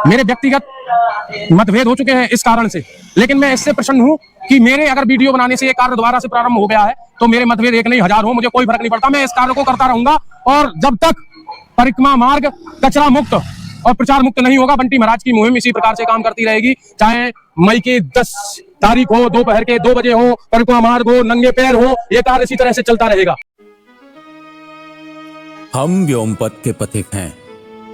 मेरे व्यक्तिगत मतभेद हो चुके हैं इस कारण से, लेकिन मैं इससे प्रसन्न हूं कि मेरे अगर वीडियो बनाने से ये कार्य दोबारा से प्रारंभ हो गया है तो मेरे मतभेद एक नहीं हजार हो, मुझे कोई फर्क नहीं पड़ता। मैं इस कार्य को करता रहूंगा और जब तक परिक्रमा मार्ग कचरा मुक्त और प्रचार मुक्त नहीं होगा, बंटी महाराज की मुहिम इसी प्रकार से काम करती रहेगी। चाहे मई की 10 तारीख हो, दोपहर के 2 बजे हो, परिक्रमा मार्ग हो, नंगे पैर हो, ये कार्य इसी तरह से चलता रहेगा। हम व्योमपथ के पथिक हैं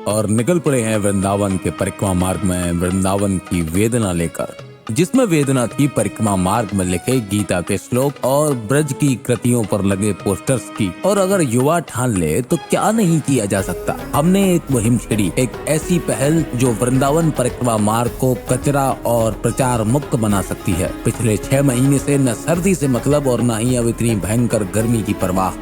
और निकल पड़े हैं वृंदावन के परिक्रमा मार्ग में, वृंदावन की वेदना लेकर, जिसमें वेदना की परिक्रमा मार्ग में लिखे गीता के श्लोक और ब्रज की कृतियों पर लगे पोस्टर्स की। और अगर युवा ठान ले तो क्या नहीं किया जा सकता। हमने एक मुहिम छेड़ी, एक ऐसी पहल जो वृंदावन परिक्रमा मार्ग को कचरा और प्रचार मुक्त बना सकती है। पिछले 6 महीने से न सर्दी से मतलब और न ही अब इतनी भयंकर गर्मी की परवाह,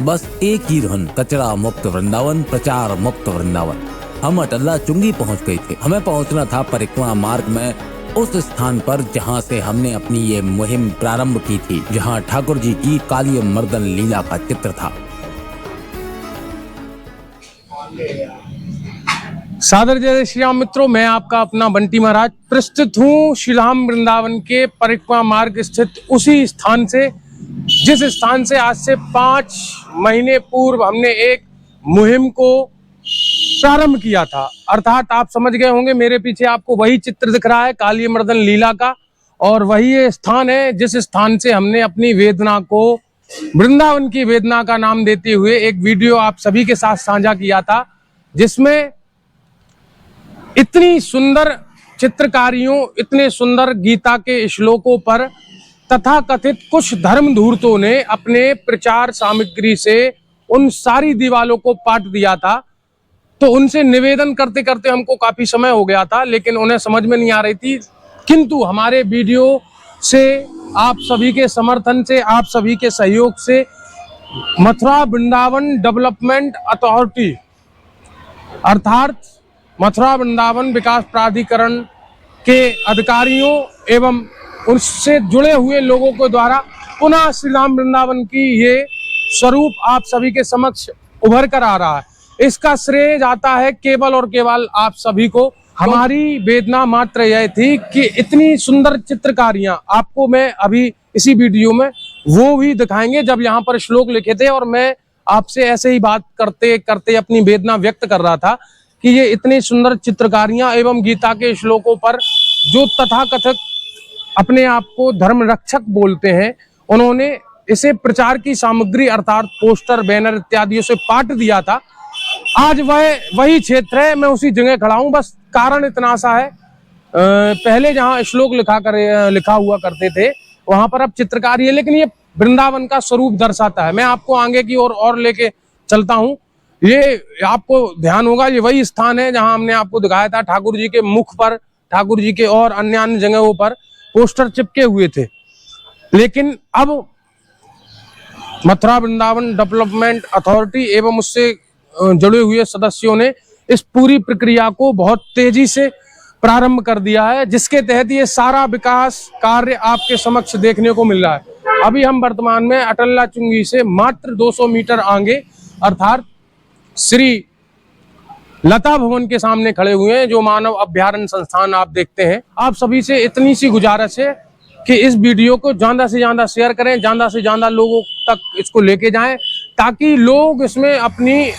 बस एक ही धुन, कचरा मुक्त वृंदावन, प्रचार मुक्त वृंदावन। हम अटल्ला चुंगी पहुंच गए थे। हमें पहुंचना था परिक्रमा मार्ग में उस स्थान पर जहां से हमने अपनी ये मुहिम प्रारंभ की थी, जहां ठाकुर जी की काली मर्दन लीला का चित्र था। सादर जय श्री राम मित्रों, मैं आपका अपना बंटी महाराज प्रस्तुत हूँ श्रीधाम वृंदावन के परिक्रमा मार्ग स्थित उसी स्थान से, जिस स्थान से आज से 5 महीने पूर्व हमने एक मुहिम को प्रारंभ किया था। अर्थात आप समझ गए होंगे, मेरे पीछे आपको वही चित्र दिख रहा है काली मर्दन लीला का, और वही ये स्थान है जिस स्थान से हमने अपनी वेदना को वृंदावन की वेदना का नाम देते हुए एक वीडियो आप सभी के साथ साझा किया था, जिसमें इतनी सुंदर चित्रकारियों, इतने सुंदर गीता के श्लोकों पर तथाकथित कुछ धर्म धूर्तों ने अपने प्रचार सामग्री से उन सारी दीवालों को पाट दिया था। तो उनसे निवेदन करते करते हमको काफी समय हो गया था, लेकिन उन्हें समझ में नहीं आ रही थी। किंतु हमारे वीडियो से, आप सभी के समर्थन से, आप सभी के सहयोग से मथुरा वृंदावन डेवलपमेंट अथॉरिटी अर्थात मथुरा वृंदावन विकास प्राधिकरण के अधिकारियों एवं उससे जुड़े हुए लोगों के द्वारा पुनः श्रीधाम वृंदावन की ये स्वरूप आप सभी के समक्ष उभर कर आ रहा है। इसका श्रेय जाता है केवल और केवल आप सभी को। हमारी वेदना मात्र यह थी कि इतनी सुंदर चित्रकारियां आपको मैं अभी इसी वीडियो में वो भी दिखाएंगे जब यहाँ पर श्लोक लिखे थे, और मैं आपसे ऐसे ही बात करते करते अपनी वेदना व्यक्त कर रहा था कि ये इतनी सुंदर चित्रकारियां एवं गीता के श्लोकों पर जो तथाकथित अपने आप को धर्म रक्षक बोलते हैं, उन्होंने इसे प्रचार की सामग्री अर्थात पोस्टर, बैनर इत्यादियों से पाट दिया था। आज वही क्षेत्र है, मैं उसी जगह खड़ा हूं। बस कारण इतना सा है, पहले जहां श्लोक लिखा हुआ करते थे वहां पर अब चित्रकारी है, लेकिन ये वृंदावन का स्वरूप दर्शाता है। मैं आपको आगे की ओर और लेके चलता हूं। ये आपको ध्यान होगा, ये वही स्थान है जहां हमने आपको दिखाया था ठाकुर जी के मुख पर, ठाकुर जी के और अन्य जगहों पर पोस्टर चिपके हुए थे। लेकिन अब मथुरा वृंदावन डेवलपमेंट अथॉरिटी एवं उससे जुड़े हुए सदस्यों ने इस पूरी प्रक्रिया को बहुत तेजी से प्रारंभ कर दिया है, जिसके तहत ये सारा विकास कार्य आपके समक्ष देखने को मिल रहा है। अभी हम वर्तमान में अटल्ला चुंगी से मात्र 200 मीटर आगे अर्थात श्री लता भवन के सामने खड़े हुए हैं, जो मानव अभ्यारण्य संस्थान आप देखते हैं। आप सभी से इतनी सी गुजारिश है कि इस वीडियो को ज्यादा से ज्यादा शेयर करें, ज्यादा से ज्यादा लोगों तक इसको लेके जाएं, ताकि लोग इसमें अपनी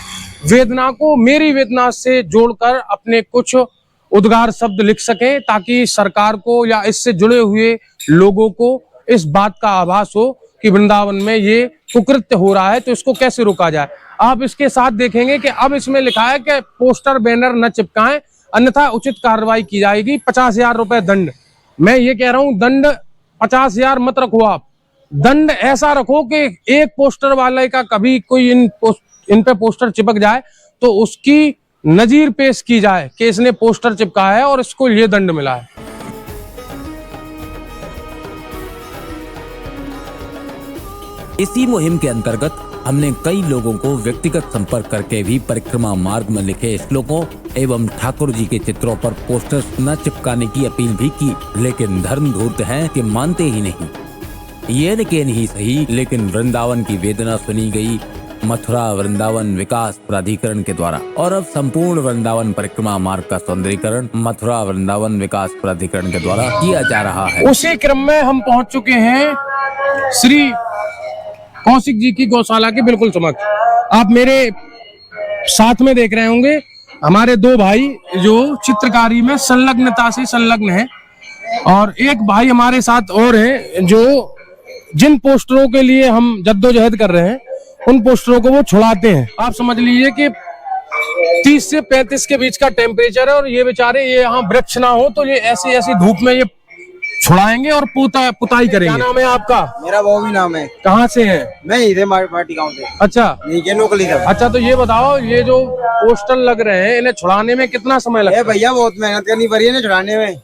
वेदना को मेरी वेदना से जोड़कर अपने कुछ उद्गार शब्द लिख सकें, ताकि सरकार को या इससे जुड़े हुए लोगों को इस बात का आभास हो कि वृंदावन में ये कुकृत्य हो रहा है, तो इसको कैसे रोका जाए। आप इसके साथ देखेंगे कि अब इसमें लिखा है कि पोस्टर बैनर न चिपकाएं, अन्यथा उचित कार्रवाई की जाएगी, 50,000 रुपए दंड। मैं ये कह रहा हूं, दंड 50,000 मत रखो, आप दंड ऐसा रखो कि एक पोस्टर वाले का कभी कोई इन पे पोस्टर चिपक जाए तो उसकी नजीर पेश की जाए कि इसने पोस्टर चिपकाया है और इसको ये दंड मिला है। इसी मुहिम के अंतर्गत हमने कई लोगों को व्यक्तिगत संपर्क करके भी परिक्रमा मार्ग में लिखे श्लोकों एवं ठाकुर जी के चित्रों पर पोस्टर्स न चिपकाने की अपील भी की, लेकिन धर्म धूर्त हैं कि मानते ही नहीं। ये न के नहीं सही, लेकिन वृंदावन की वेदना सुनी गई, मथुरा वृंदावन विकास प्राधिकरण के द्वारा। और अब संपूर्ण वृंदावन परिक्रमा मार्ग का सौंदर्यीकरण मथुरा वृंदावन विकास प्राधिकरण के द्वारा किया जा रहा है। उसी क्रम में हम पहुंच चुके हैं श्री कौशिक जी की गौशाला के बिल्कुल समक्ष। आप मेरे साथ में देख रहे होंगे हमारे दो भाई जो चित्रकारी में संलग्नता से संलग्न हैं, और एक भाई हमारे साथ और हैं जो जिन पोस्टरों के लिए हम जद्दोजहद कर रहे हैं उन पोस्टरों को वो छुड़ाते हैं। आप समझ लीजिए कि 30 से 35 के बीच का टेम्परेचर है, और ये बेचारे ये यहाँ वृक्ष ना हो तो ये ऐसी ऐसी धूप में ये छुड़ाएंगे और पुताई करेंगे। क्या नाम है आपका? मेरा वो भी नाम है। कहाँ से है? मैं इधर माटी गाँव से। अच्छा, यहीं के लोकल इधर। अच्छा, तो ये बताओ ये जो पोस्टर लग रहे हैं इन्हें छुड़ाने में कितना समय लगता है? भैया बहुत मेहनत करनी पड़ी है ना छुड़ाने में।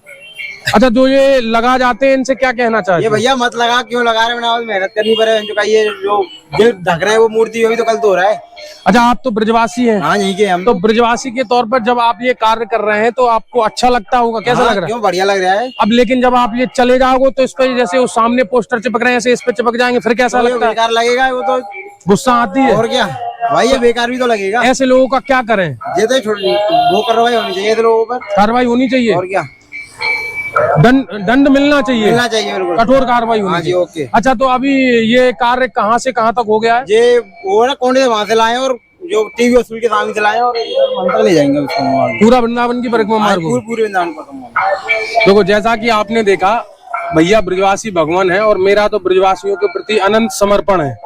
अच्छा, जो ये लगा जाते हैं इनसे क्या कहना चाहते हैं? ये भैया मत लगा, क्यों लगा रहे हैं? मेहनत करनी पड़े। जो ये जो ढक रहे हैं वो मूर्ति अभी तो कल तो हो रहा है। अच्छा, आप तो ब्रजवासी हैं? हाँ, यहीं के हम। तो ब्रजवासी के तौर पर जब आप ये कार्य कर रहे हैं तो आपको अच्छा लगता होगा, कैसा लग रहा है? क्यों, बढ़िया लग रहा है। अब लेकिन जब आप ये चले जाओगे तो इस पे जैसे उस सामने पोस्टर चिपक रहे हैं ऐसे इस पे चिपक जाएंगे, फिर कैसा लगता है? बेकार लगेगा, वो तो गुस्सा आती है। और क्या भाई, ये बेकार भी तो लगेगा। ऐसे लोगों का क्या करें? ये तो वो कार्रवाई होनी चाहिए लोगों पर, कार्रवाई होनी चाहिए। और क्या, दंड मिलना चाहिए, बिल्कुल कठोर कार्रवाई होनी चाहिए। ओके। अच्छा, तो अभी ये कार्य कहाँ से कहाँ तक हो गया है? ये वो ना कोने से वहां से लाए और जो टीवी हॉस्पिटल के सामने से लाए और वहां तक ले जाएंगे उसको। पूरा वृंदावन की परिक्रमा मार्ग को? पूरे वृंदावन पर। देखो, जैसा कि आपने देखा भैया ब्रजवासी भगवान है और मेरा तो ब्रजवासियों के प्रति अनंत समर्पण है।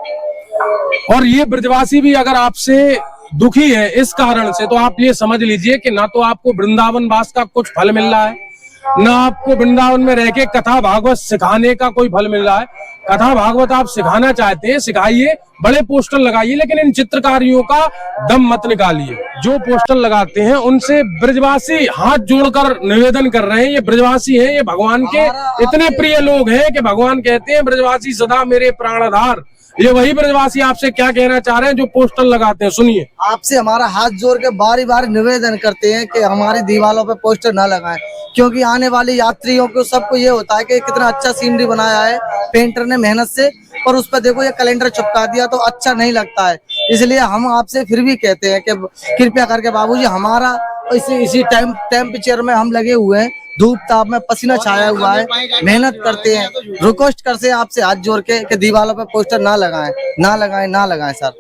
और ये ब्रजवासी भी अगर आपसे दुखी है इस कारण से तो आप ये समझ लीजिए कि ना तो आपको वृंदावन वास का कुछ फल मिल रहा है, ना आपको वृंदावन में रह के कथा भागवत सिखाने का कोई फल मिल रहा है। कथा भागवत आप सिखाना चाहते हैं, सिखाइए, बड़े पोस्टर लगाइए, लेकिन इन चित्रकारियों का दम मत निकालिए। जो पोस्टर लगाते हैं उनसे ब्रजवासी हाथ जोड़कर निवेदन कर रहे हैं। ये ब्रजवासी हैं, ये भगवान के इतने प्रिय लोग हैं कि भगवान कहते हैं ब्रजवासी सदा मेरे प्राणधार। ये वही ब्रजवासी आपसे क्या कहना चाह रहे हैं जो पोस्टर लगाते हैं, सुनिए। आपसे हमारा हाथ जोड़ के बारी बारी निवेदन करते हैं कि हमारी दीवारों पे पोस्टर ना लगाएं, क्योंकि आने वाले यात्रियों को सबको ये होता है कि कितना अच्छा सीनरी बनाया है पेंटर ने मेहनत से, पर उस पर देखो ये कैलेंडर चिपका दिया तो अच्छा नहीं लगता है। इसलिए हम आपसे फिर भी कहते हैं कि कृपया करके बाबूजी हमारा इसी टेम्परेचर में हम लगे हुए हैं, धूप ताप में पसीना छाया हुआ है, मेहनत करते हैं, रिक्वेस्ट करते हैं आपसे हाथ जोड़ के कि दीवारों पे पोस्टर ना लगाएं, ना लगाएं, ना लगाएं। सर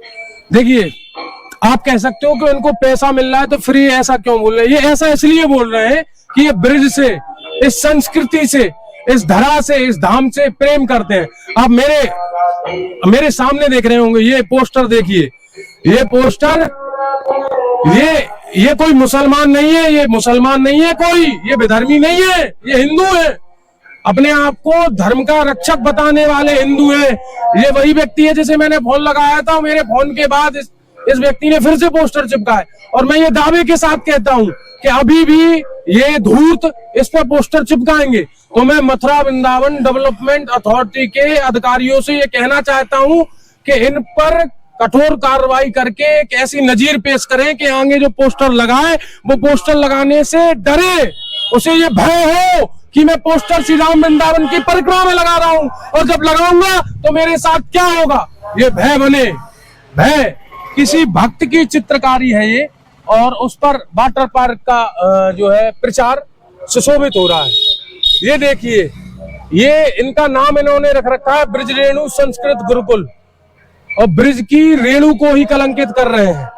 देखिए, आप कह सकते हो कि उनको पैसा मिल रहा है तो फ्री, ऐसा क्यों बोल रहे हैं? ये ऐसा इसलिए बोल रहे हैं कि ये ब्रिज से, इस संस्कृति से, इस धरा से, इस धाम से प्रेम करते हैं। आप मेरे सामने देख रहे होंगे ये पोस्टर, देखिए ये पोस्टर, ये कोई मुसलमान नहीं है, ये मुसलमान नहीं है कोई, ये विधर्मी नहीं है, ये हिंदू है, अपने आप को धर्म का रक्षक बताने वाले हिंदू है। ये वही व्यक्ति है जिसे मैंने फोन लगाया था, मेरे फोन के बाद इस व्यक्ति ने फिर से पोस्टर चिपकाए, और मैं ये दावे के साथ कहता हूं कि अभी भी ये धूर्त इस पर पोस्टर चिपकाएंगे। तो मैं मथुरा वृंदावन डेवलपमेंट अथॉरिटी के अधिकारियों से ये कहना चाहता हूं कि इन पर कठोर कार्रवाई करके एक ऐसी नजीर पेश करें कि आगे जो पोस्टर लगाए वो पोस्टर लगाने से डरे, उसे ये भय हो कि मैं पोस्टर श्री राम वृंदावन की परिक्रमा में लगा रहा हूं और जब लगाऊंगा तो मेरे साथ क्या होगा, ये भय बने। भय किसी भक्त की चित्रकारी है ये, और उस पर वाटर पार्क का जो है प्रचार सुशोभित हो रहा है। ये देखिए, ये इनका नाम इन्होंने रख रखा है ब्रिज रेणु संस्कृत गुरुकुल, और ब्रिज की रेणु को ही कलंकित कर रहे हैं।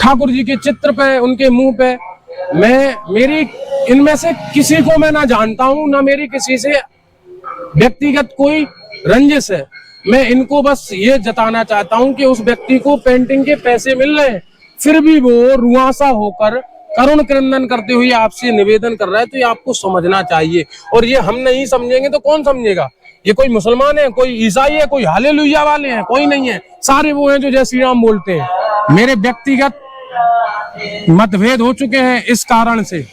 ठाकुर जी के चित्र पे, उनके मुंह पे, मेरी इनमें से किसी को मैं ना जानता हूं, ना मेरी किसी से व्यक्तिगत कोई रंजिश है। मैं इनको बस ये जताना चाहता हूं कि उस व्यक्ति को पेंटिंग के पैसे मिल रहे हैं, फिर भी वो रुआसा होकर करुण क्रंदन करते हुए आपसे निवेदन कर रहा है, तो ये आपको समझना चाहिए। और ये हम नहीं समझेंगे तो कौन समझेगा? ये कोई मुसलमान है, कोई ईसाई है, कोई हालेलुया वाले हैं, कोई नहीं है, सारे वो हैं जो जय श्री राम बोलते हैं। मेरे व्यक्तिगत मतभेद हो चुके हैं इस कारण से,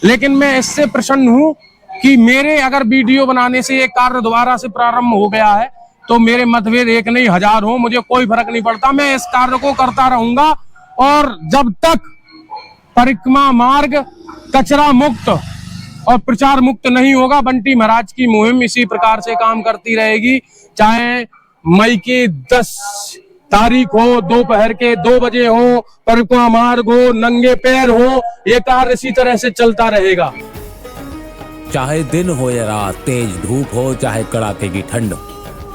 लेकिन मैं इससे प्रसन्न हूं कि मेरे अगर वीडियो बनाने से ये कार्य दोबारा से प्रारंभ हो गया है तो मेरे मतभेद एक नहीं हजार हो, मुझे कोई फर्क नहीं पड़ता, मैं इस कार्य को करता रहूंगा। और जब तक परिक्रमा मार्ग कचरा मुक्त और प्रचार मुक्त नहीं होगा, बंटी महाराज की मुहिम इसी प्रकार से काम करती रहेगी। चाहे मई की 10 तारीख हो, दोपहर के 2 बजे हो, परिक्रमा मार्ग हो, नंगे पैर हो, ये कार्य इसी तरह से चलता रहेगा। चाहे दिन हो या रात, तेज धूप हो चाहे कड़ाके की ठंड,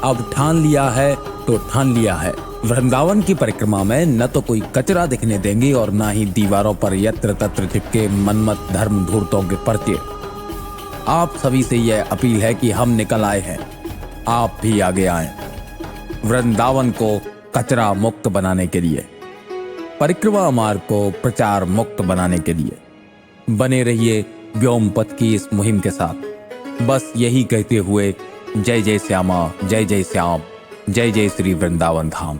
अब ठान लिया है तो ठान लिया है। वृंदावन की परिक्रमा में न तो कोई कचरा दिखने देंगे और न ही दीवारों पर यत्र तत्र चिपके मनमत धर्म धूर्तों के पर्चे। आप सभी से यह अपील है कि हम निकल आए हैं, आप भी आगे आएं, वृंदावन को कचरा मुक्त बनाने के लिए, परिक्रमा मार्ग को प्रचार मुक्त बनाने के लिए। बने रहिए व्योम पथ की इस मुहिम के साथ। बस यही कहते हुए जय जय श्यामा, जय जय श्याम, जय जय श्री वृंदावन धाम।